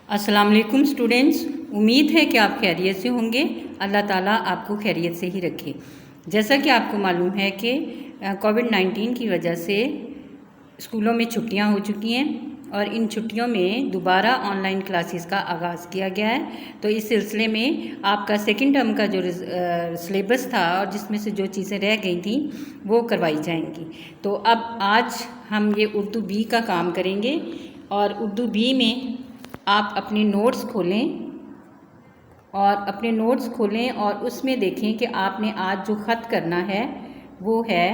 अस्सलाम वालेकुम स्टूडेंट्स। उम्मीद है कि आप खैरियत से होंगे। अल्लाह ताला आपको खैरियत से ही रखे। जैसा कि आपको मालूम है कि कोविड-19 की वजह से स्कूलों में छुट्टियां हो चुकी हैं और इन छुट्टियों में दोबारा ऑनलाइन क्लासेस का आगाज़ किया गया है। तो इस सिलसिले में आपका सेकंड टर्म का जो सिलेबस था और जिसमें से जो चीज़ें रह गई थी वो करवाई जाएंगी। तो अब आज हम ये उर्दू बी का काम करेंगे और उर्दू बी में आप अपने नोट्स खोलें और उसमें देखें कि आपने आज जो ख़त करना है वो है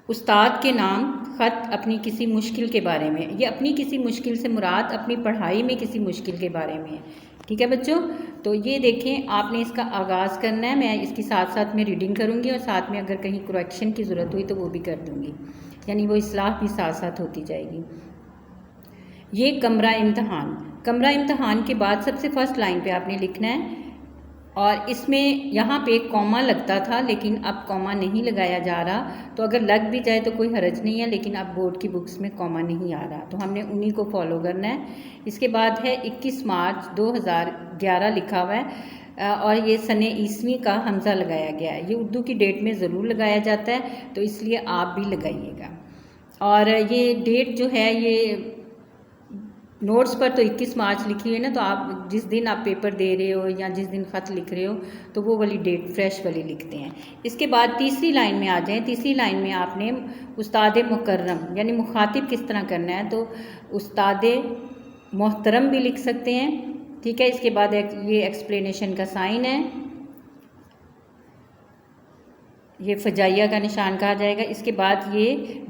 उस्ताद के नाम ख़त अपनी किसी मुश्किल के बारे में। ये अपनी किसी मुश्किल से मुराद अपनी पढ़ाई में किसी मुश्किल के बारे में है। ठीक है बच्चों, तो ये देखें आपने इसका आगाज़ करना है। मैं इसकी साथ साथ में रीडिंग करूँगी और साथ में अगर कहीं करेक्शन की ज़रूरत हुई तो वो भी कर दूँगी, यानी वो इस्लाह भी साथ साथ होती जाएगी। ये कमरा इम्तहान के बाद सबसे फर्स्ट लाइन पे आपने लिखना है और इसमें यहाँ पे कॉमा लगता था लेकिन अब कॉमा नहीं लगाया जा रहा। तो अगर लग भी जाए तो कोई हर्ज नहीं है, लेकिन अब बोर्ड की बुक्स में कॉमा नहीं आ रहा, तो हमने उन्हीं को फॉलो करना है। इसके बाद है 21 मार्च 2011 लिखा हुआ है और ये सने ईस्वी का हमज़ा लगाया गया है। ये उर्दू की डेट में ज़रूर लगाया जाता है, तो इसलिए आप भी लगाइएगा। और ये डेट जो है ये नोट्स पर तो 21 मार्च लिखी है ना, तो आप जिस दिन आप पेपर दे रहे हो या जिस दिन ख़त लिख रहे हो तो वो वाली डेट फ्रेश वाली लिखते हैं। इसके बाद तीसरी लाइन में आ जाएं। तीसरी लाइन में आपने उस्ताद मुकर्रम यानी मुखातिब किस तरह करना है, तो उस्ताद मोहतरम भी लिख सकते हैं। ठीक है, इसके बाद ये एक्सप्लेनेशन का साइन है, ये फजाइया का निशान कहा जाएगा। इसके बाद ये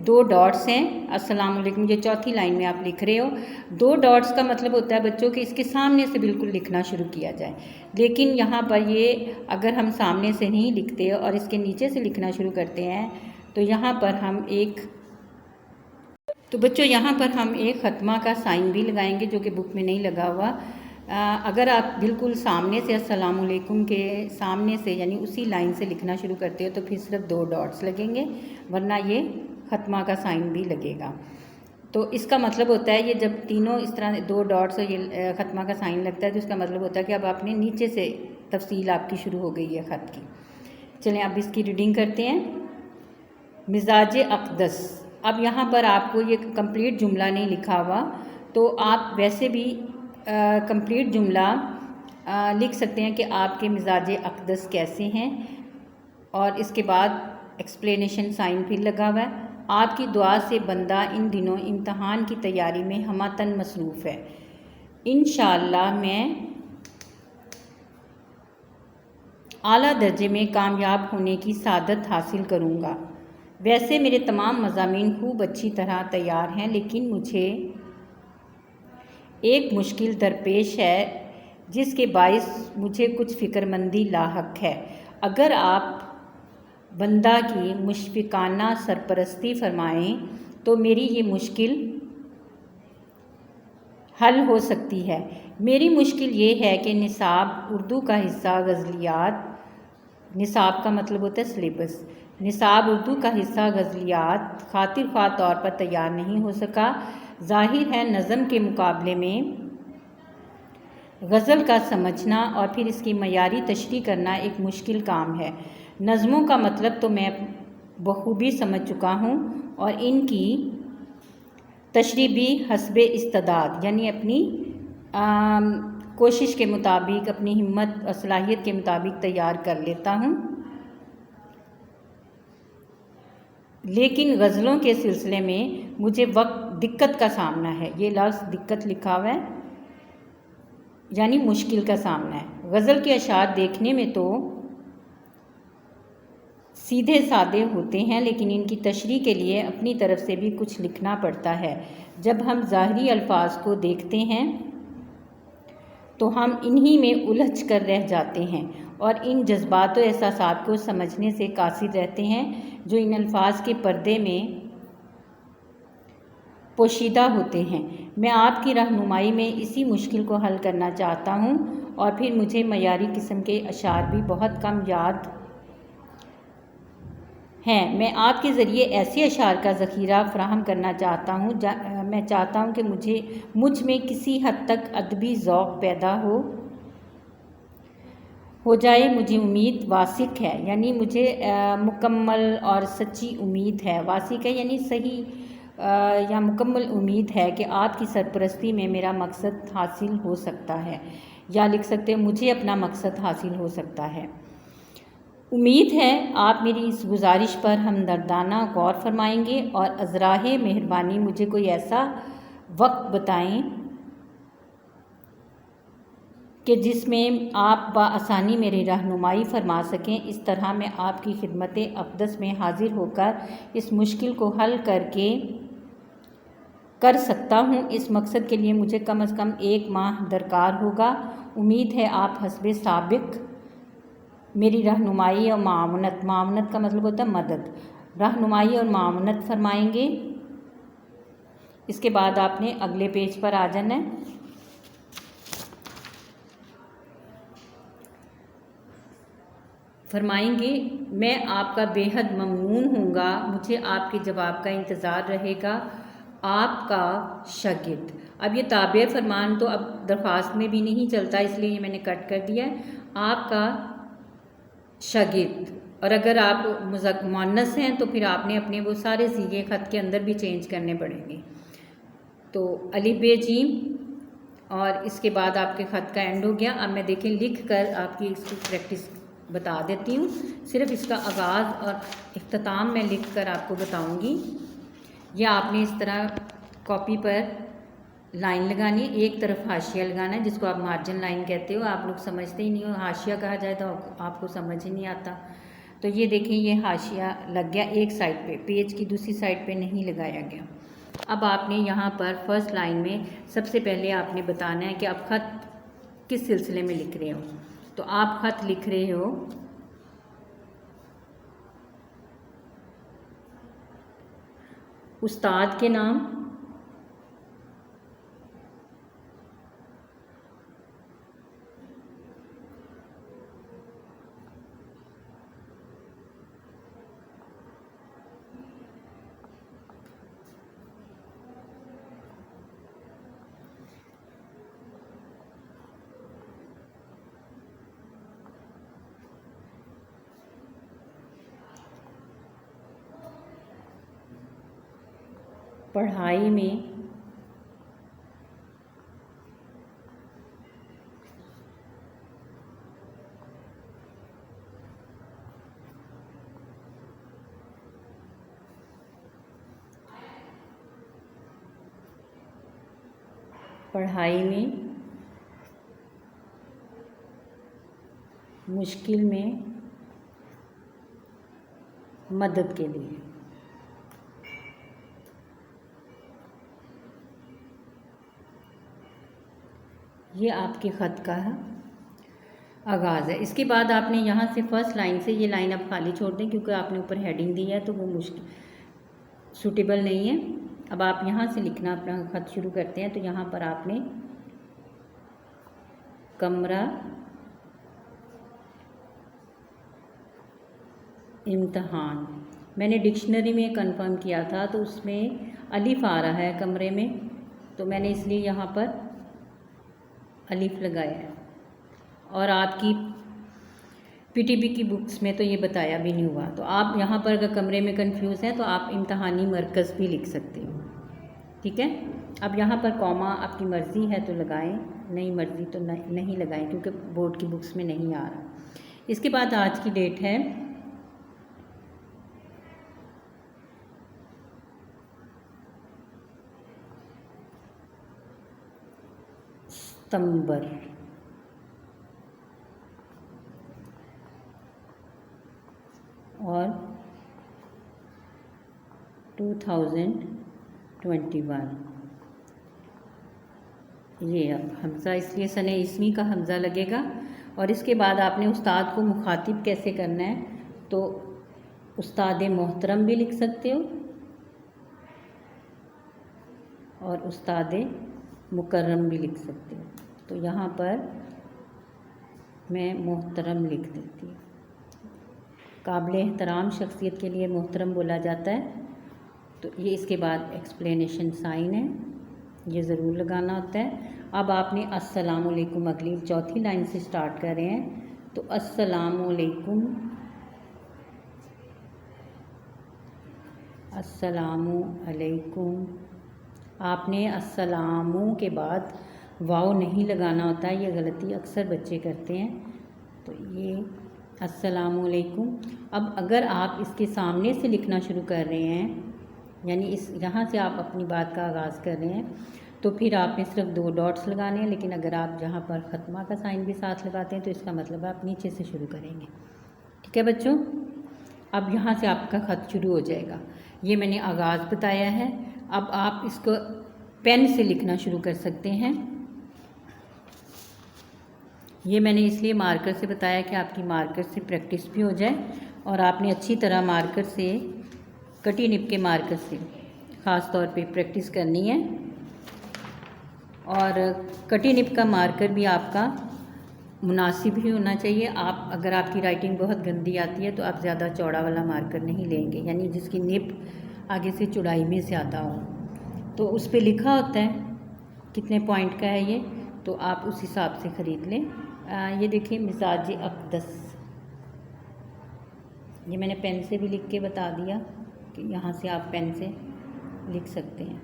2 डॉट्स हैं, अस्सलाम वालेकुम, ये चौथी लाइन में आप लिख रहे हो। 2 डॉट्स का मतलब होता है बच्चों कि इसके सामने से बिल्कुल लिखना शुरू किया जाए, लेकिन यहाँ पर ये अगर हम सामने से नहीं लिखते और इसके नीचे से लिखना शुरू करते हैं तो यहाँ पर हम एक ख़त्मा का साइन भी लगाएंगे जो कि बुक में नहीं लगा हुआ। अगर आप बिल्कुल सामने से अस्सलाम वालेकुम के सामने से यानी उसी लाइन से लिखना शुरू करते हो तो फिर सिर्फ 2 डॉट्स लगेंगे, वरना ये ख़त्मा का साइन भी लगेगा। तो इसका मतलब होता है ये जब तीनों इस तरह 2 डॉट्स और ये ख़त्मा का साइन लगता है तो इसका मतलब होता है कि अब आपने नीचे से तफसील आपकी शुरू हो गई है ख़त की। चलें अब इसकी रीडिंग करते हैं। मिजाज अक़दस। अब यहाँ पर आपको ये कंप्लीट जुमला नहीं लिखा हुआ, तो आप वैसे भी कंप्लीट जुमला लिख सकते हैं कि आपके मिजाज अक़दस कैसे हैं, और इसके बाद एक्सप्लेनेशन साइन फिर लगा हुआ है। आपकी दुआ से बंदा इन दिनों इम्तहान की तैयारी में हमतन मसरूफ़ है। इंशाअल्लाह मैं आला दर्जे में कामयाब होने की सादत हासिल करूँगा। वैसे मेरे तमाम मज़ामीन खूब अच्छी तरह तैयार हैं, लेकिन मुझे एक मुश्किल दरपेश है जिसके बाइस मुझे कुछ फ़िक्रमंदी लाहक है। अगर आप बंदा की मुशफ़िकाना सरपरस्ती फरमाएं तो मेरी ये मुश्किल हल हो सकती है। मेरी मुश्किल ये है कि निसाब उर्दू का हिस्सा गज़लियात, निसाब का मतलब होता है सिलेबस, निसाब उर्दू का हिस्सा गज़लियात खातिर ख्वाह तौर पर तैयार नहीं हो सका। ज़ाहिर है नज़म के मुकाबले में गज़ल का समझना और फिर इसकी मयारी तशरीह करना एक मुश्किल काम है। नज़मों का मतलब तो मैं बखूबी समझ चुका हूँ और इनकी तशरीह भी हस्बे इस्तेदाद यानी अपनी कोशिश के मुताबिक, अपनी हिम्मत और सलाहियत के मुताबिक तैयार कर लेता हूँ, लेकिन गज़लों के सिलसिले में मुझे दिक्कत का सामना है। ये लफ्ज़ दिक्कत लिखा हुआ है यानी मुश्किल का सामना है। गज़ल के अशार देखने में तो सीधे सादे होते हैं, लेकिन इनकी तशरीह के लिए अपनी तरफ से भी कुछ लिखना पड़ता है। जब हम ज़ाहिरी अल्फाज को देखते हैं तो हम इन्हीं में उलझ कर रह जाते हैं और इन जज्बात व एहसासात को समझने से कासिर रहते हैं जो इन अल्फाज के पर्दे में पोशीदा होते हैं। मैं आपकी रहनुमाई में इसी मुश्किल को हल करना चाहता हूँ और फिर मुझे मयारी किस्म के अशार भी बहुत कम याद हैं। मैं आपके ज़रिए ऐसे अशार का ज़ख़ीरा फ़राहम करना चाहता हूँ मैं चाहता हूँ कि मुझ में किसी हद तक अदबी ज़ौक़ पैदा हो जाए। मुझे उम्मीद वासिक है, यानी मुझे मुकम्मल और सच्ची उम्मीद है। वासिक है यानी सही या मुकम्मल उम्मीद है कि आपकी सरपरस्ती में मेरा मकसद हासिल हो सकता है, या लिख सकते हैं मुझे अपना मकसद हासिल हो सकता है। उम्मीद है आप मेरी इस गुजारिश पर हमदर्दाना गौर फरमाएंगे और अज़राहे मेहरबानी मुझे कोई ऐसा वक्त बताएं कि जिसमें आप बआसानी मेरी रहनुमाई फरमा सकें। इस तरह मैं आपकी खिदमत अक़दस में हाजिर होकर इस मुश्किल को हल कर सकता हूँ। इस मकसद के लिए मुझे कम से कम 1 माह दरकार होगा। उम्मीद है आप हस्बे साबिक़ मेरी रहनुमाई और मावनत का मतलब होता है मदद, रहनुमाई और मावनत फरमाएंगे। इसके बाद आपने अगले पेज पर आ जाना है। फरमाएंगे मैं आपका बेहद ममनून हूँगा, मुझे आपके जवाब का इंतज़ार रहेगा। आपका शागिर्द। अब ये ताबे फरमान तो अब दरख्वास्त में भी नहीं चलता, इसलिए ये मैंने कट कर दिया है। आपका शागिर्द, और अगर आप मुअन्नस हैं तो फिर आपने अपने वो सारे सीगे ख़त के अंदर भी चेंज करने पड़ेंगे। तो अलिफ बे जीम और इसके बाद आपके ख़त का एंड हो गया। अब मैं देखें लिख कर आपकी इसकी प्रैक्टिस बता देती हूँ। सिर्फ इसका आगाज़ और इख्तिताम मैं लिख कर आपको बताऊँगी। यह आपने इस तरह कॉपी पर लाइन लगानी, एक तरफ हाशिया लगाना है जिसको आप मार्जिन लाइन कहते हो। आप लोग समझते ही नहीं हो, हाशिया कहा जाए तो आपको समझ ही नहीं आता। तो ये देखें ये हाशिया लग गया एक साइड पे, पेज की दूसरी साइड पे नहीं लगाया गया। अब आपने यहाँ पर फर्स्ट लाइन में सबसे पहले आपने बताना है कि आप ख़त किस सिलसिले में लिख रहे हो। तो आप ख़त लिख रहे हो उस्ताद के नाम, पढ़ाई में मुश्किल में मदद के लिए। ये आपके ख़त का आगाज़ है। इसके बाद आपने यहाँ से फर्स्ट लाइन से ये लाइन अब खाली छोड़ दें क्योंकि आपने ऊपर हेडिंग दी है तो वो सूटेबल नहीं है। अब आप यहाँ से लिखना अपना ख़त शुरू करते हैं। तो यहाँ पर आपने कमरा इम्तहान, मैंने डिक्शनरी में कंफर्म किया था तो उसमें अलिफ आ रहा है कमरे में, तो मैंने इसलिए यहाँ पर अलिफ लगाया है। और आपकी पीटीबी की बुक्स में तो ये बताया भी नहीं हुआ। तो आप यहाँ पर अगर कमरे में कंफ्यूज हैं तो आप इम्तहानी मरकज़ भी लिख सकते हो, ठीक है। अब यहाँ पर कॉमा आपकी मर्ज़ी है तो लगाएं, नहीं मर्ज़ी तो नहीं लगाएं क्योंकि बोर्ड की बुक्स में नहीं आ रहा। इसके बाद आज की डेट है 7 सितंबर और 2021। ये अब हमज़ा इसलिए सने इसमी का हमज़ा लगेगा। और इसके बाद आपने उस्ताद को मुखातिब कैसे करना है, तो उस्ताद मोहतरम भी लिख सकते हो और उस्ताद मुकर्रम भी लिख सकते हो। तो यहाँ पर मैं मोहतरम लिख देती हूँ। काबिल एहतराम शख्सियत के लिए मोहतरम बोला जाता है। तो ये इसके बाद एक्सप्लेनेशन साइन है, ये ज़रूर लगाना होता है। अब आपने अस्सलामुअलैकुम अगली चौथी लाइन से स्टार्ट कर रहे हैं, तो अस्सलामुअलैकुम, अस्सलामुअलैकुम। आपने अस्सलामु के बाद वाव नहीं लगाना होता, ये गलती अक्सर बच्चे करते हैं। तो ये अस्सलामुअलैकुम। अब अगर आप इसके सामने से लिखना शुरू कर रहे हैं, यानी इस यहाँ से आप अपनी बात का आगाज़ कर रहे हैं, तो फिर आपने सिर्फ 2 डॉट्स लगाने हैं। लेकिन अगर आप जहाँ पर ख़त्मा का साइन भी साथ लगाते हैं तो इसका मतलब आप नीचे से शुरू करेंगे। ठीक है बच्चों, अब यहाँ से आपका ख़त शुरू हो जाएगा। ये मैंने आगाज़ बताया है। अब आप इसको पेन से लिखना शुरू कर सकते हैं। ये मैंने इसलिए मार्कर से बताया कि आपकी मार्कर से प्रैक्टिस भी हो जाए और आपने अच्छी तरह मार्कर से, कटी निब के मार्कर से ख़ास तौर पे प्रैक्टिस करनी है। और कटी निब का मार्कर भी आपका मुनासिब ही होना चाहिए। आप अगर आपकी राइटिंग बहुत गंदी आती है तो आप ज़्यादा चौड़ा वाला मार्कर नहीं लेंगे, यानी जिसकी निब आगे से चौड़ाई में ज़्यादा हो। तो उस पर लिखा होता है कितने पॉइंट का है ये, तो आप उस हिसाब से ख़रीद लें। ये देखिए मिजाज अक़दस, ये मैंने पेन से भी लिख के बता दिया कि यहाँ से आप पेन से लिख सकते हैं।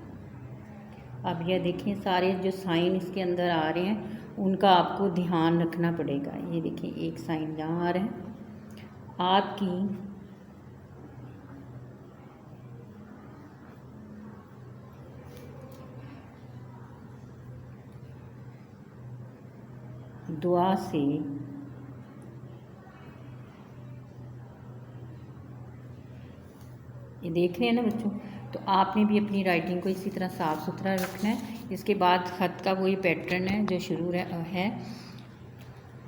अब यह देखिए सारे जो साइन इसके अंदर आ रहे हैं उनका आपको ध्यान रखना पड़ेगा। ये देखिए एक साइन यहाँ आ रहा है, आपकी दुआ से ये देख रहे हैं ना बच्चों, तो आपने भी अपनी राइटिंग को इसी तरह साफ़ सुथरा रखना है। इसके बाद ख़त का वही पैटर्न है जो शुरू है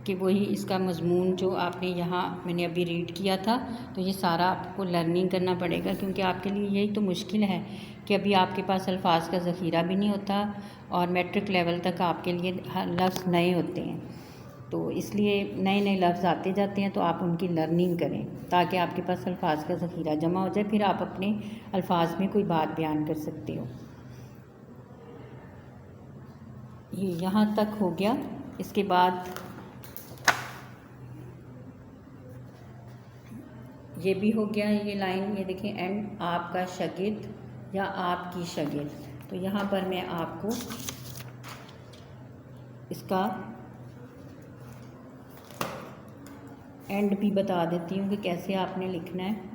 कि वही इसका मज़मून जो आपने यहाँ मैंने अभी रीड किया था, तो ये सारा आपको लर्निंग करना पड़ेगा, क्योंकि आपके लिए यही तो मुश्किल है कि अभी आपके पास अल्फाज का ज़ख़ीरा भी नहीं होता और मैट्रिक लेवल तक आपके लिए लफ्ज़ नए होते हैं। तो इसलिए नए नए लफ्ज़ आते जाते हैं, तो आप उनकी लर्निंग करें ताकि आपके पास अल्फाज का ज़ख़ीरा जमा हो जाए, फिर आप अपने अल्फाज में कोई बात बयान कर सकते हो। ये यहाँ तक हो गया। इसके बाद ये भी हो गया ये लाइन, ये देखें एंड आपका शागिर्द या आपकी शागिर्द। तो यहाँ पर मैं आपको इसका एंड भी बता देती हूँ कि कैसे आपने लिखना है।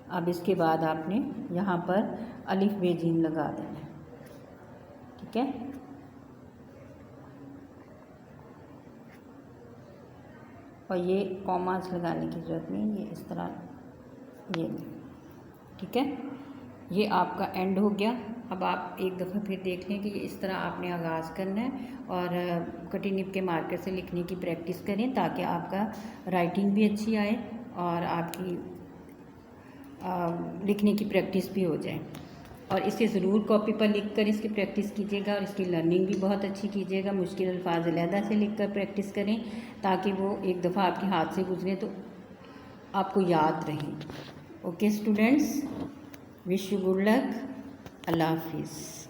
अब इसके बाद आपने यहाँ पर अलिफ बे जीम लगा देना है। ठीक है, और ये कॉमास लगाने की ज़रूरत नहीं, ये इस तरह ये। ठीक है, ये आपका एंड हो गया। अब आप एक दफ़ा फिर देख लें कि ये इस तरह आपने आगाज़ करना है और कटी निब के मार्कर से लिखने की प्रैक्टिस करें ताकि आपका राइटिंग भी अच्छी आए और आपकी लिखने की प्रैक्टिस भी हो जाए। और इसे ज़रूर कॉपी पर लिखकर इसकी प्रैक्टिस कीजिएगा और इसकी लर्निंग भी बहुत अच्छी कीजिएगा। मुश्किल अल्फाज अलहदा से लिखकर प्रैक्टिस करें ताकि वो एक दफ़ा आपके हाथ से गुजरे तो आपको याद रहे। Okay students, wish you good luck. अल्लाह हाफिज़।